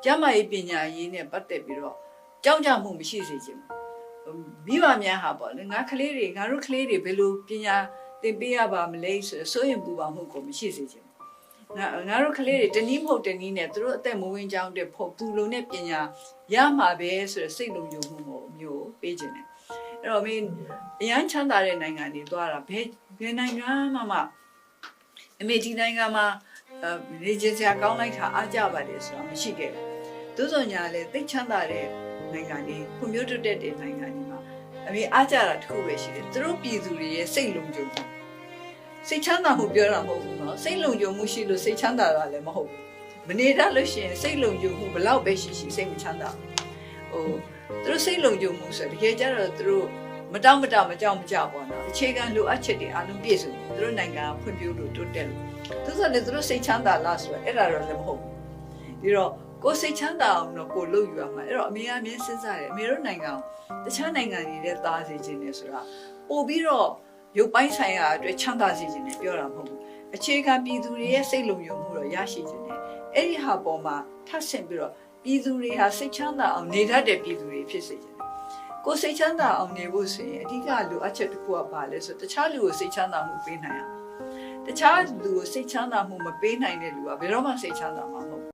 ကျမကြီးပညာရေးနဲ့ပတ်သက်ပြီးတော့ကြောက်ကြမှုမရှိစေချင်ဘူးမိဘများဟာပေါ့လေငါတို့ကလေးတွေဘယ်လိုပညာသင်ပေးရပါမလဲဆိုစိုးရင်ပူပါမှုကိုမရှိစေချင်ဘူးငါတို့ကလေးတွေတနည်းမဟုတ်တနည်းနဲ့သူတို့အသက်မဝင်ကြောင်းတဲ့ဖို့သူလုံးနဲ့ပညာရမှာပဲဆိုတဲ့စိတ်လုံခြုံမှုကိုမျိုးပေးခြင်းတယ်အဲ့တော့မင်းအရန်ချမ်းသာတဲ့နိုင်ငံတွေသွားတာဘယ်နိုင်ငံမှအမေဒီနိုင်ငံမှာနေကြစရာကောင်းလိုက်တာအားကြပါတယ်ဆိုတာမရှိခဲ့ဘူးသို့သောညာလည်းသိချမ်းသာတဲ့နိုင်ငံတွေဖွံ့ဖြိုးတိုးတက်တဲ့နိုင်ငံတွေမှာအမေအားကြတာတစ်ခုပဲရှိတယ်သူတို့ပြည်သူတွေရဲ့စိတ်လုံခြုံမှုစိတ်ချမ်းသာမှုပြောတာမဟုတ်ဘူးเนาะစိတ်လုံခြုံမှုရှိလို့စိတ်ချမ်းသာတာလည်းမဟုတ်ဘူးမနေတတ်လို့ရှိရင်စိတ်လုံခြုံမှုဘလောက်ပဲရှိစိတ်မချမ်းသာဘူးသူတို့စိတ်လုံခြုံမှုဆိုတကယ်ကြတော့သူတို့မတောင့်မတမကြောက်မကြပေါ့နော်အခြေခံလိုအပ်ချက်တွေအားလုံးပြည့်စုံသူတို့နိုင်ငံဖွံ့ဖြိုးလို့တိုးတက်လို့သူဆိုလည်းသူတို့စိတ်ချမ်းသာလားဆိုတော့အဲ့ဒါတော့လည်းမဟုတ်ဘူးဒီတော့ကိုယ်စိတ်ချမ်းသာအောင်တော့ကိုလုပ်ယူရမှာအဲ့တော့အမေအမြဲစဉ်းစားတယ်အမေတို့နိုင်ငံတခြားနိုင်ငံတွေနဲ့သားစေခြင်းနဲ့ဆိုတာပို့ပြီးတော့ရုပ်ပိုင်းဆိုင်ရာအတွက်ချမ်းသာစေခြင်းနဲ့ပြောတာမဟုတ်ဘူးအခြေခံပြည်သူတွေရဲ့စိတ်လုံခြုံမှုတော့ရရှိခြင်းနဲ့အဲ့ဒီဟာပေါ်မှာထပ်ဆင့်ပြီးတော့ပြည်သူတွေဟာစိတ်ချမ်းသာအောင်နေတတ်တဲ့ပြည်သူတွေဖြစ်စေခြင်းကိုယ်စိတ်ချမ်းသာအောင်နေဖို့ဆိုရင်အဓိကလိုအပ်ချက်တစ်ခုကဘာလဲဆိုတခြားလူကိုစိတ်ချမ်းသာမှုပေးနိုင်အောင်တခြားလူကိုစိတ်ချမ်းသာမှုမပေးနိုင်တဲ့လူကဘယ်တော့မှစိတ်ချမ်းသာမှာမဟုတ်